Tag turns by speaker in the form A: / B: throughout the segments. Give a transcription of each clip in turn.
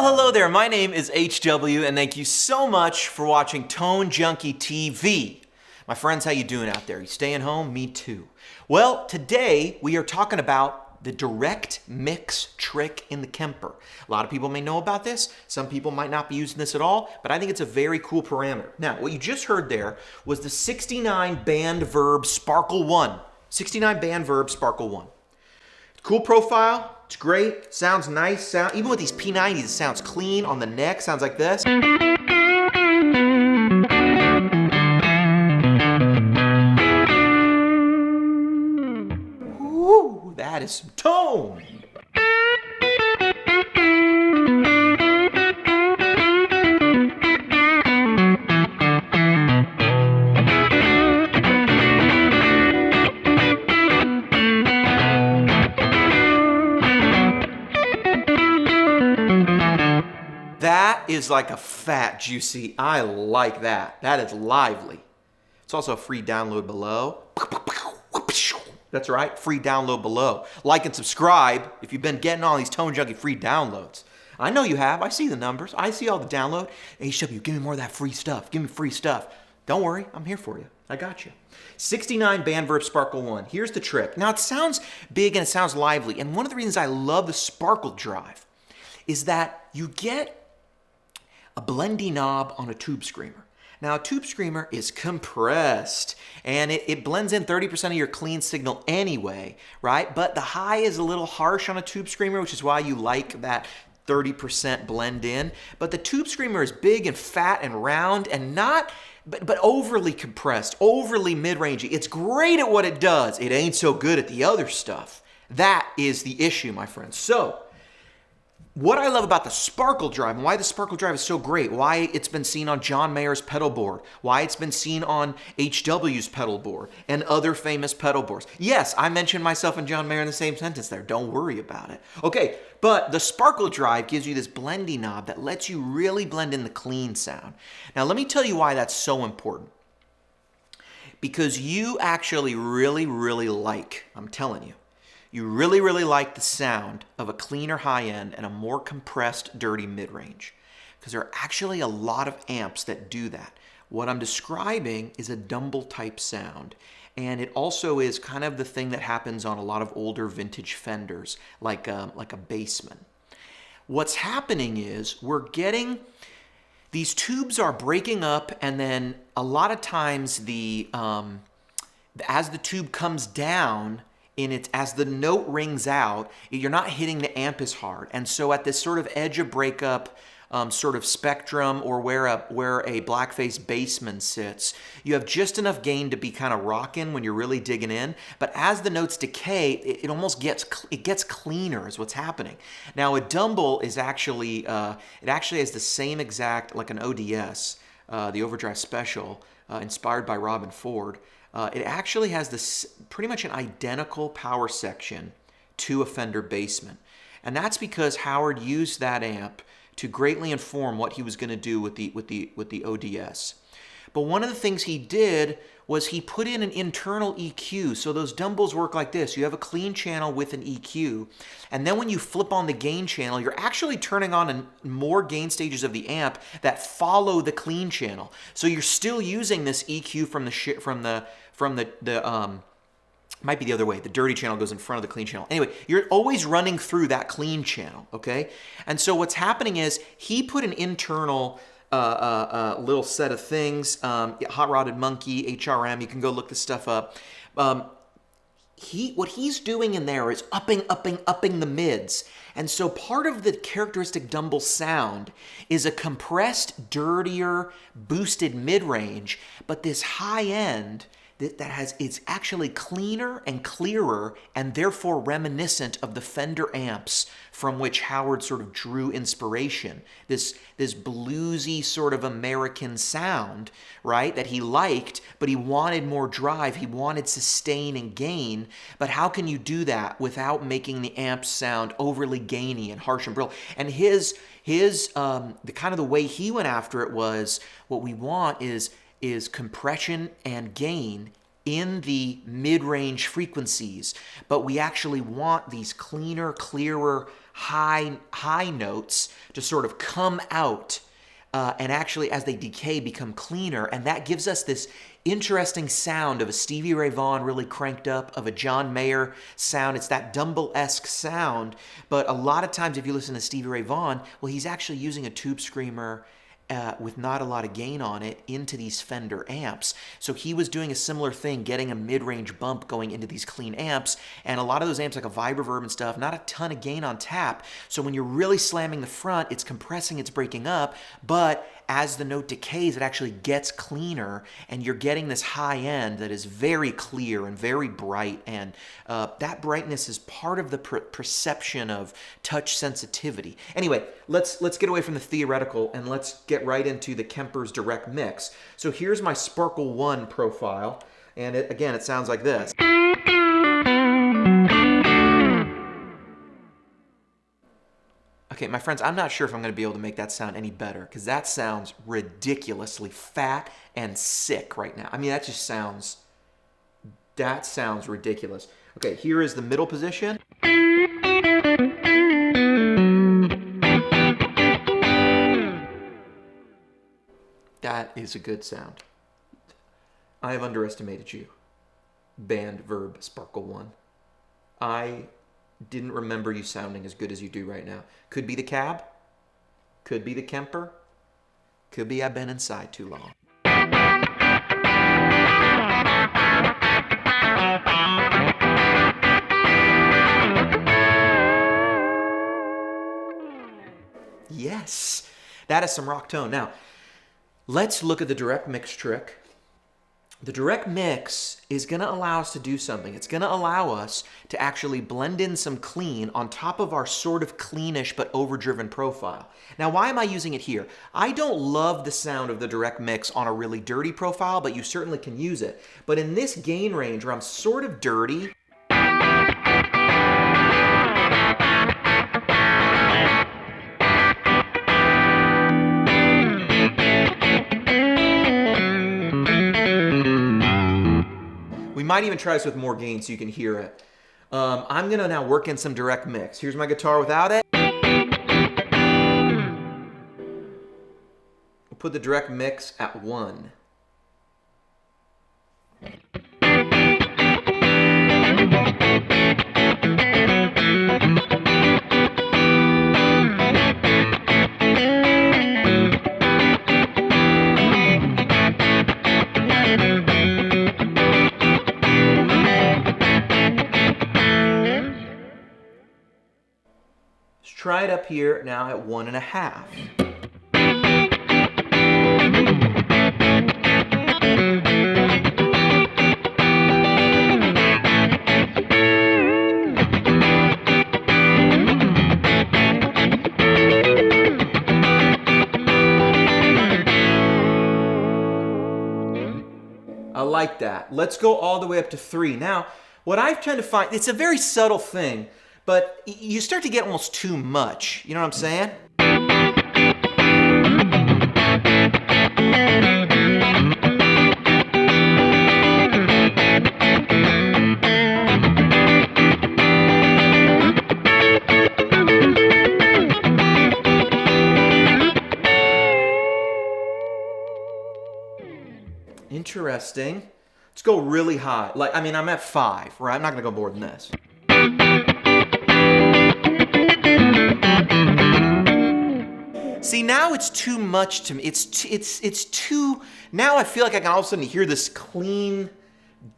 A: Well, hello there. My name is HW, and thank you so much for watching Tone Junkie TV. My friends, how you doing out there? You staying home? Me too. Well, today we are talking about the direct mix trick in the Kemper. A lot of people may know about this. Some people might not be using this at all, but I think it's a very cool parameter. Now, what you just heard there was the 69 band verb Sparkle 1. 69 band verb Sparkle 1. Cool profile. It's great, sounds nice, even with these P90s, it sounds clean on the neck, sounds like this. Ooh, that is some tone. That is like a fat, juicy, I like that. That is lively. It's also a free download below. That's right, free download below. Like and subscribe if you've been getting all these Tone Junkie free downloads. I know you have, I see the numbers, I see all the download. HW, give me more of that free stuff, give me free stuff. Don't worry, I'm here for you, I got you. 69 band verb Sparkle 1, here's the trick. Now it sounds big and it sounds lively, and one of the reasons I love the Sparkle drive is that you get a blendy knob on a tube screamer. Now, a tube screamer is compressed, and it blends in 30% of your clean signal anyway, right? But the high is a little harsh on a tube screamer, which is why you like that 30% blend in. But the tube screamer is big and fat and round and not, but overly compressed, overly mid-rangey. It's great at what it does. It ain't so good at the other stuff. That is the issue, my friends. So, what I love about the Sparkle drive and why the Sparkle drive is so great, why it's been seen on John Mayer's pedal board, why it's been seen on HW's pedal board and other famous pedal boards. Yes, I mentioned myself and John Mayer in the same sentence there. Don't worry about it. Okay, but the Sparkle drive gives you this blendy knob that lets you really blend in the clean sound. Now, let me tell you why that's so important. Because you actually really, really like, I'm telling you, you really, really like the sound of a cleaner high end and a more compressed, dirty mid-range. Because there are actually a lot of amps that do that. What I'm describing is a Dumble type sound. And it also is kind of the thing that happens on a lot of older vintage Fenders, like a Bassman. What's happening is we're getting, these tubes are breaking up, and then a lot of times as the tube comes down, as the note rings out, you're not hitting the amp as hard. And so at this sort of edge of breakup sort of spectrum, or where a blackface bassman sits, you have just enough gain to be kind of rocking when you're really digging in. But as the notes decay, it almost gets cleaner is what's happening. Now a Dumble is actually, it actually has the same exact, like an ODS, the Overdrive Special, inspired by Robin Ford. It actually has this pretty much an identical power section to a Fender Bassman. And that's because Howard used that amp to greatly inform what he was going to do with the ODS. But one of the things he did was he put in an internal EQ. So those Dumbles work like this. You have a clean channel with an EQ. And then when you flip on the gain channel, you're actually turning on more gain stages of the amp that follow the clean channel. So you're still using this EQ might be the other way. The dirty channel goes in front of the clean channel. Anyway, you're always running through that clean channel, okay? And so what's happening is he put an internal little set of things, Hot Rodded Monkey, HRM, you can go look this stuff up. What he's doing in there is upping the mids. And so part of the characteristic Dumble sound is a compressed, dirtier, boosted mid-range, but this high end it's actually cleaner and clearer and therefore reminiscent of the Fender amps from which Howard sort of drew inspiration. This bluesy sort of American sound, right, that he liked, but he wanted more drive, he wanted sustain and gain. But how can you do that without making the amps sound overly gainy and harsh and brittle? And the kind of the way he went after it was, what we want is compression and gain in the mid-range frequencies, but we actually want these cleaner, clearer, high notes to sort of come out and actually, as they decay, become cleaner. And that gives us this interesting sound of a Stevie Ray Vaughan really cranked up, of a John Mayer sound. It's that Dumble-esque sound. But a lot of times, if you listen to Stevie Ray Vaughan, well, he's actually using a tube screamer with not a lot of gain on it into these Fender amps. So he was doing a similar thing, getting a mid-range bump going into these clean amps, and a lot of those amps, like a Vibroverb and stuff, not a ton of gain on tap. So when you're really slamming the front, it's compressing, it's breaking up, but as the note decays, it actually gets cleaner, and you're getting this high end that is very clear and very bright, and that brightness is part of the perception of touch sensitivity. Anyway, let's get away from the theoretical, and let's get right into the Kemper's direct mix. So here's my Sparkle 1 profile, and again, it sounds like this. Okay, my friends, I'm not sure if I'm going to be able to make that sound any better, because that sounds ridiculously fat and sick right now. I mean, that sounds ridiculous. Okay, here is the middle position. That is a good sound. I have underestimated you, band verb Sparkle 1. I didn't remember you sounding as good as you do right now. Could be the cab, could be the Kemper, could be I've been inside too long. Yes, that is some rock tone. Now, let's look at the direct mix trick. The direct mix is going to allow us to do something. It's going to allow us to actually blend in some clean on top of our sort of cleanish but overdriven profile. Now, why am I using it here? I don't love the sound of the direct mix on a really dirty profile, but you certainly can use it. But in this gain range where I'm sort of dirty, might even try this with more gain so you can hear it. I'm going to now work in some direct mix. Here's my guitar without it. We'll put the direct mix at 1. Try it up here now at 1.5. I like that. Let's go all the way up to 3. Now, what I've tried to find, it's a very subtle thing, but you start to get almost too much. You know what I'm saying? Interesting. Let's go really high. Like, I mean, I'm at 5, right? I'm not going to go more than this. See, now it's too much to me. It's too. Now I feel like I can all of a sudden hear this clean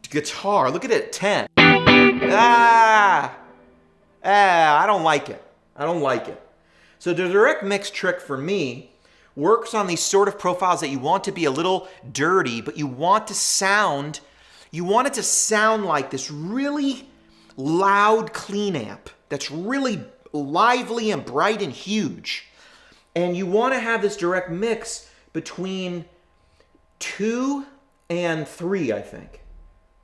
A: guitar. Look at it, 10. I don't like it. I don't like it. So the direct mix trick for me works on these sort of profiles that you want to be a little dirty, but you want to sound. You want it to sound like this really loud clean amp that's really lively and bright and huge. And you want to have this direct mix between 2 and 3, I think.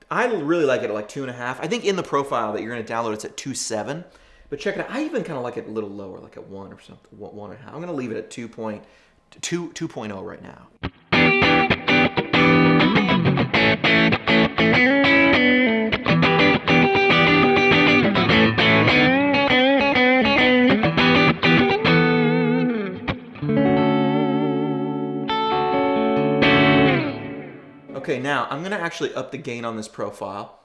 A: I really like it at like 2.5. I think in the profile that you're going to download, it's at 2.7. But check it out. I even kind of like it a little lower, like at 1 or something, 1.5. I'm going to leave it at 2.0 right now. Okay, now I'm gonna actually up the gain on this profile,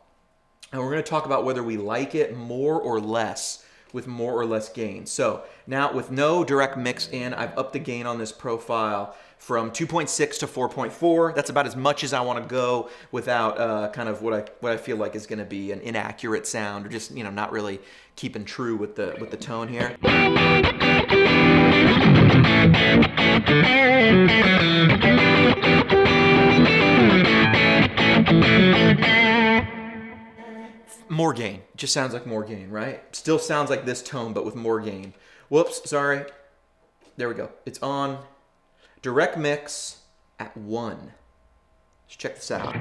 A: and we're gonna talk about whether we like it more or less with more or less gain. So now with no direct mix in, I've upped the gain on this profile from 2.6 to 4.4. That's about as much as I wanna go without kind of what I feel like is gonna be an inaccurate sound, or just, you know, not really keeping true with the tone here. More gain. Just sounds like more gain, right? Still sounds like this tone, but with more gain. Whoops, sorry. There we go. It's on direct mix at 1. Let's check this out.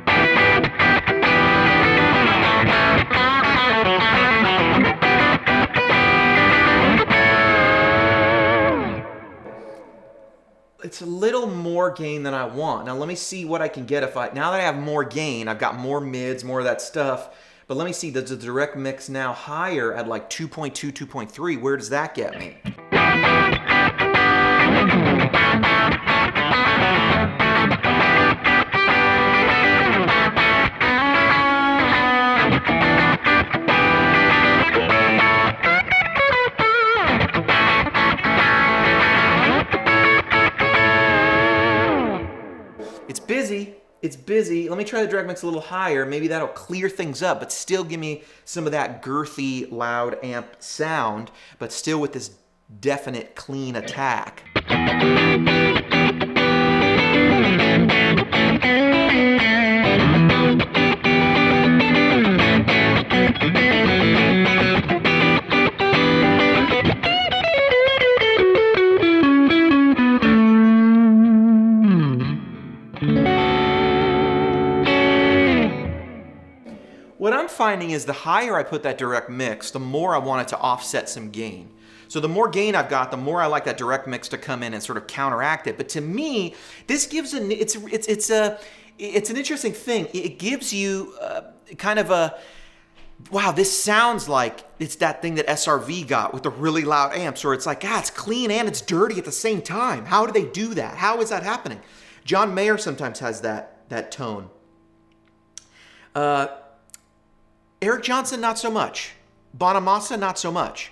A: It's a little more gain than I want. Now let me see what I can get now that I have more gain, I've got more mids, more of that stuff. But let me see, does the direct mix now higher at like 2.2, 2.3? Where does that get me? It's busy. It's busy. Let me try the direct mix a little higher. Maybe that'll clear things up, but still give me some of that girthy, loud amp sound, but still with this definite clean attack. What I'm finding is the higher I put that direct mix, the more I want it to offset some gain. So the more gain I've got, the more I like that direct mix to come in and sort of counteract it. But to me, this gives it's an interesting thing. It gives you kind of a, wow, this sounds like it's that thing that SRV got with the really loud amps, or it's like, it's clean and it's dirty at the same time. How do they do that? How is that happening? John Mayer sometimes has that tone. Eric Johnson, not so much. Bonamassa, not so much.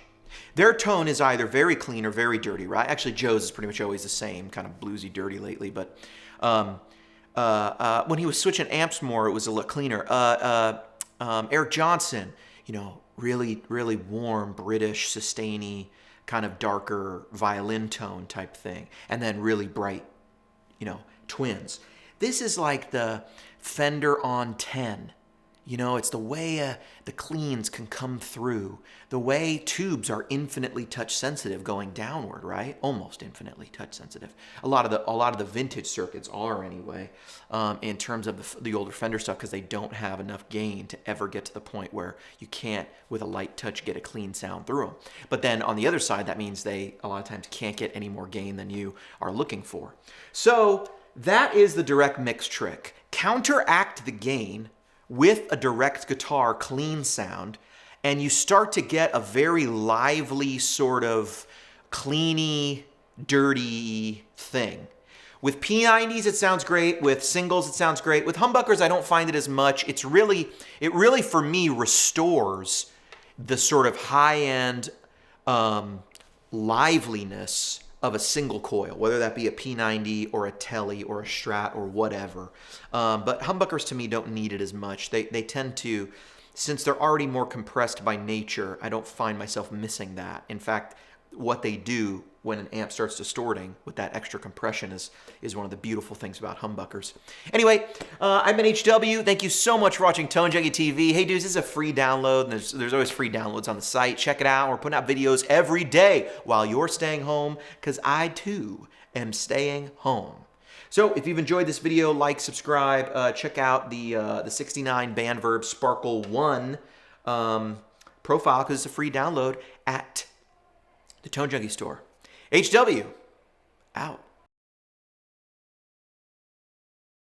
A: Their tone is either very clean or very dirty, right? Actually, Joe's is pretty much always the same, kind of bluesy, dirty lately. But when he was switching amps more, it was a little cleaner. Eric Johnson, you know, really, really warm, British, sustainy, kind of darker violin tone type thing. And then really bright, you know, twins. This is like the Fender on 10. You know, it's the way the cleans can come through, the way tubes are infinitely touch sensitive going downward, right? Almost infinitely touch sensitive. A lot of the vintage circuits are anyway, in terms of the older Fender stuff, because they don't have enough gain to ever get to the point where you can't, with a light touch, get a clean sound through them. But then on the other side, that means they a lot of times can't get any more gain than you are looking for. So that is the direct mix trick. Counteract the gain with a direct guitar clean sound, and you start to get a very lively sort of cleany, dirty thing. With P90s, it sounds great. With singles, it sounds great. With humbuckers, I don't find it as much. It really, for me, restores the sort of high-end liveliness of a single coil, whether that be a P90 or a Tele or a Strat or whatever. But humbuckers to me don't need it as much. They tend to, since they're already more compressed by nature, I don't find myself missing that. In fact, what they do when an amp starts distorting with that extra compression is one of the beautiful things about humbuckers. Anyway, I've been HW. Thank you so much for watching Tone Junkie TV. Hey dudes, this is a free download, and there's always free downloads on the site. Check it out. We're putting out videos every day while you're staying home, because I too am staying home. So if you've enjoyed this video, like, subscribe, check out the 69 Bandverb Sparkle 1 profile, because it's a free download at the Tone Junkie store. HW, out.